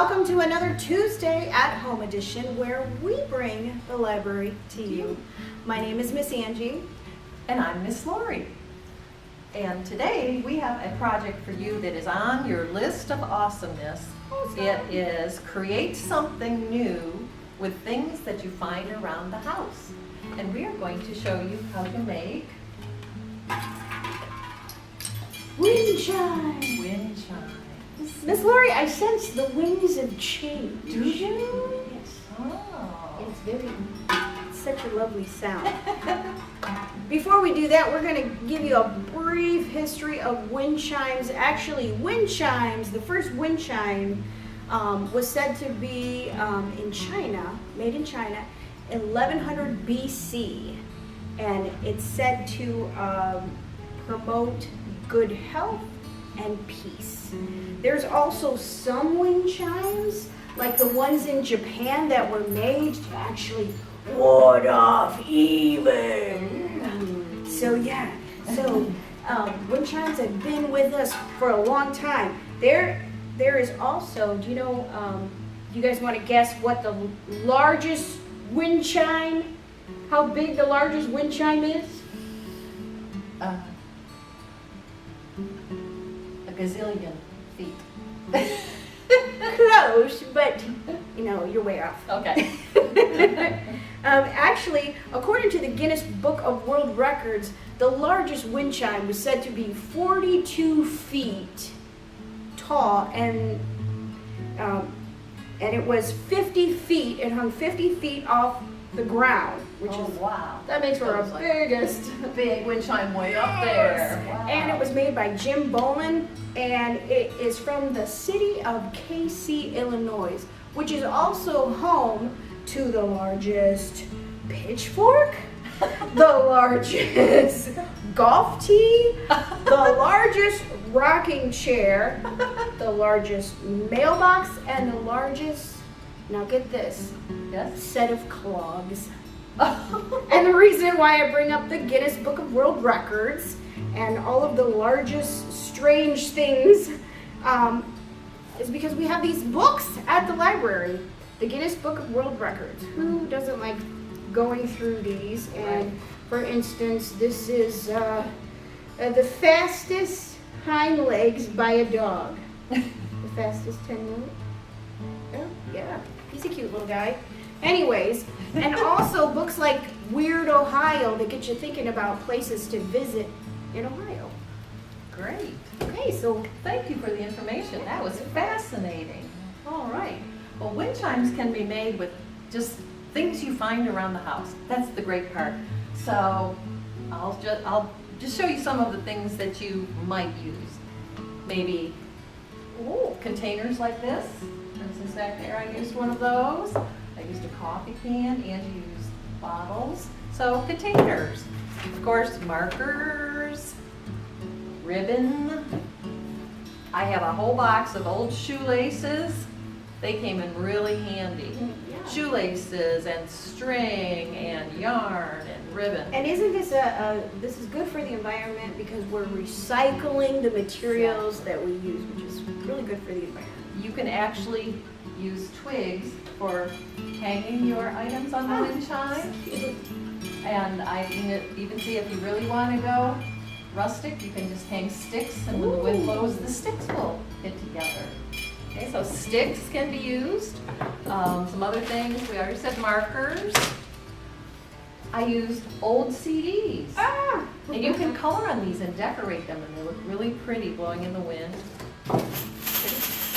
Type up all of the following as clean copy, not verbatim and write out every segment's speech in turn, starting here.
welcome to another Tuesday at Home edition where we bring the library to you. My name is Miss Angie. And I'm Miss Lori. And today we have a project for you that is on your list of awesomeness. It is create something new with things that you find around the house. And we are going to show you how to make Wind chime. wind chime. Miss Lori, I sense the winds of change. Do you? Yes. Oh. It's such a lovely sound. Before we do that, we're going to give you a brief history of wind chimes. Actually, wind chimes, the first wind chime was said to be in China, made in China, in 1100 BC. And it's said to promote good health and peace. There's also some wind chimes, like the ones in Japan that were made to actually ward off evil. So yeah, wind chimes have been with us for a long time. There is also, do you know, you guys want to guess what the largest wind chime, how big the largest wind chime is? A gazillion feet. Close, but you know, you're way off. Okay. Actually, according to the Guinness Book of World Records, the largest wind chime was said to be 42 feet tall, and it was 50 feet. It hung 50 feet off the ground, which is wow. that makes for our biggest Big wind chime way up there. Wow. And it was made by Jim Boland, and it is from the city of KC, Illinois, which is also home to the largest pitchfork, the largest golf tee, the largest rocking chair, the largest mailbox, and the largest, now get this, Yes? set of clogs. And the reason why I bring up the Guinness Book of World Records and all of the largest strange things is because we have these books at the library. The Guinness Book of World Records. Who doesn't like going through these? And for instance, this is the fastest hind legs by a dog. The fastest 10 minutes. Oh, yeah, he's a cute little guy. Anyways, and also books like Weird Ohio that get you thinking about places to visit in Ohio. Great. Okay, so Thank you for the information. That was fascinating. All right. Well, wind chimes can be made with just things you find around the house. That's the great part. So I'll just show you some of the things that you might use. Maybe containers like this. For instance, back there, I used one of those. I used a coffee can. Angie used bottles. So containers. Of course, markers, ribbon. I have a whole box of old shoelaces. They came in really handy. yeah. Shoelaces and string and yarn and ribbon. And isn't this this is good for the environment because we're recycling the materials that we use, which is really good for the environment. You can actually use twigs for hanging your items on the wind chime. And I can even see if you really want to go rustic, you can just hang sticks, and when the wind blows, the sticks will hit together. Okay, so sticks can be used. Some other things, we already said markers. I used old CDs. And you can color on these and decorate them, and they look really pretty blowing in the wind.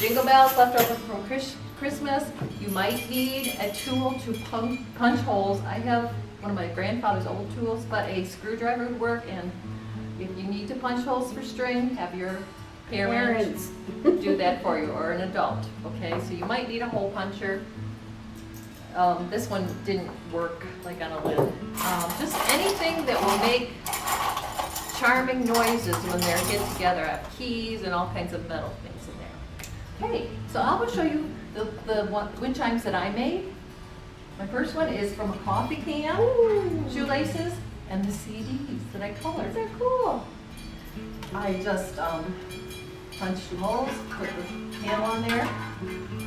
Jingle bells left over from Christmas. You might need a tool to punch holes. I have one of my grandfather's old tools, but a screwdriver would work, and if you need to punch holes for string, have your parents do that for you, or an adult, okay? So you might need a hole puncher. This one didn't work like on a lid. Just anything that will make charming noises when they're hit together. I have keys and all kinds of metal things in there. Okay, so I will show you the wind chimes that I made. My first one is from a coffee can, shoelaces, and the CDs that I colored. They're cool. I just punch 2 holes, put the panel on there,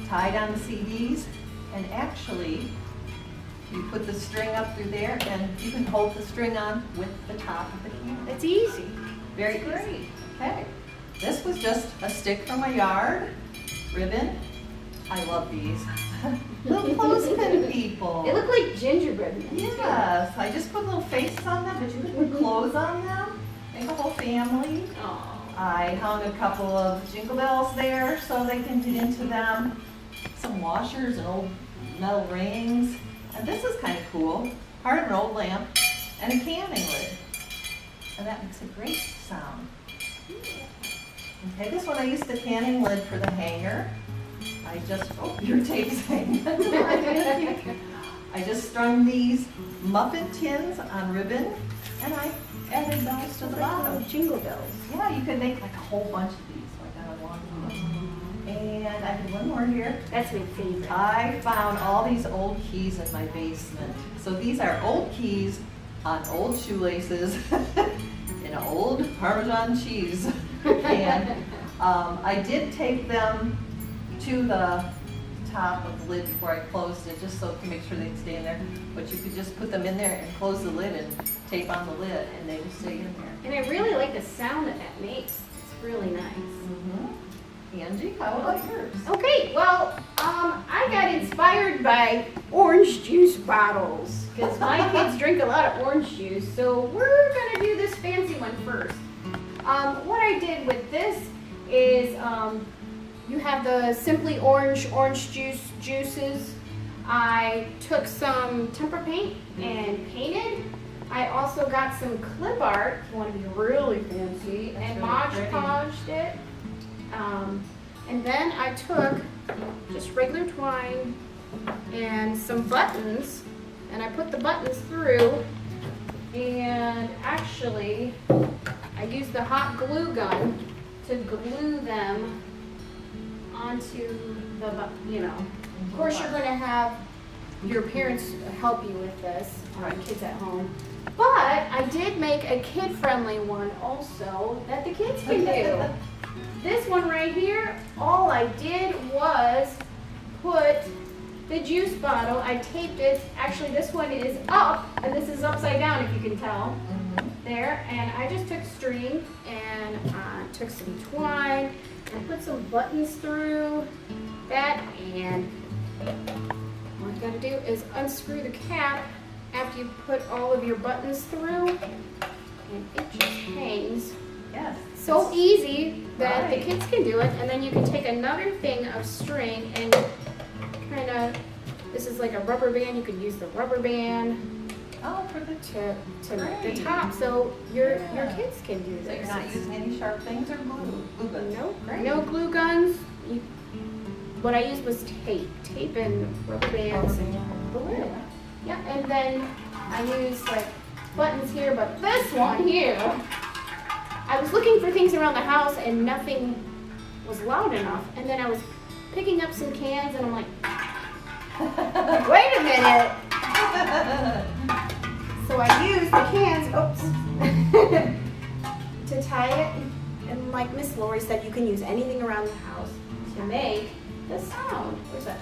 tie down the CDs, and actually you put the string up through there and you can hold the string on with the top of the can. It's easy. Very easy. Okay. This was just a stick from my yard, ribbon. I love these. Little clothespin people. They look like gingerbread men. Yes, I just put little faces on them, but you can put clothes on them. Make a whole family. Aw. I hung a couple of jingle bells there so they can get into them. Some washers and old metal rings. And this is kind of cool. Part of an old lamp and a canning lid. And that makes a great sound. Okay, this one I used the canning lid for the hanger. I just, oh, your tape's hanging. I just strung these muffin tins on ribbon and I added those to the bottom. Jingle bells. Yeah, you could make like a whole bunch of these, like on a long one. And I did one more here. That's my favorite. I found all these old keys in my basement. So these are old keys on old shoelaces in an old Parmesan cheese. And I did tape them to the top of the lid before I closed it, just so to make sure they'd stay in there. But you could just put them in there and close the lid and tape on the lid and they will stay in there. And I really like the sound that that makes. It's really nice. Angie, how about yours? Okay, well, I got inspired by orange juice bottles because my kids drink a lot of orange juice. So we're gonna do this fancy one first. What I did with this is you have the Simply Orange juices. I took some tempera paint and painted. I also got some clip art, if you want to be really fancy, That's and really Mod pretty. Podged it. And then I took just regular twine and some buttons, and I put the buttons through, and actually I used the hot glue gun to glue them onto the, Of course, you're going to have your parents help you with this, kids at home. But I did make a kid-friendly one also that the kids can do. This one right here, all I did was put the juice bottle, I taped it. Actually, this one is up, and this is upside down, if you can tell. There, and I just took string and took some twine and put some buttons through that, and all you gotta do is unscrew the cap after you put all of your buttons through, and it just hangs. Yes. So easy that the Right. kids can do it, and then you can take another thing of string and kind of, this is like a rubber band, you could use the rubber band Oh, for the to make the Great. top, so your Yeah. kids can do So this. you're not using any sharp things or glue guns? Nope, Great. no glue guns. What I used was tape and rubber bands and the lid. Yeah, and then I used like buttons here, but this one here, I was looking for things around the house and nothing was loud enough. And then I was picking up some cans and I'm like, wait a minute. So I used the cans, to tie it. And like Miss Lori said, you can use anything around the house to make the sound. Where's that?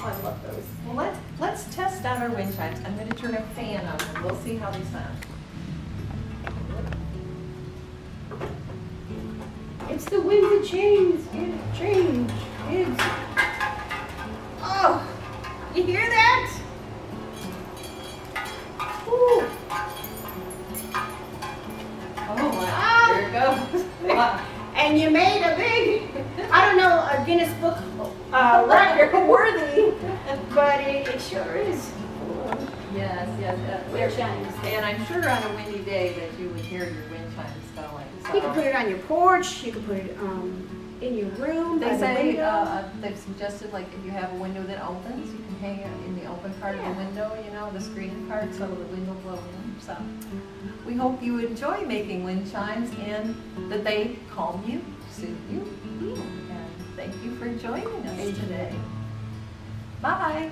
Oh, I love those. Well, let's test out our wind chimes. I'm going to turn a fan on and we'll see how they sound. It's the winds of change. Change. It's... Oh, you hear that? Ooh. Oh my, there it goes. Wow. And you made a big, I don't know, a Guinness Book record worthy, but it sure is. Yes, Wind chimes. And I'm sure on a windy day that you would hear your wind chimes going. So. You can put it on your porch. You can put it in your room. by They the say, window. they've suggested like if you have a window that opens, you can hang it in the open part of the window, the screen part, so the wind will blow in. So we hope you enjoy making wind chimes and that they calm you, soothe you. And thank you for joining us today. Bye.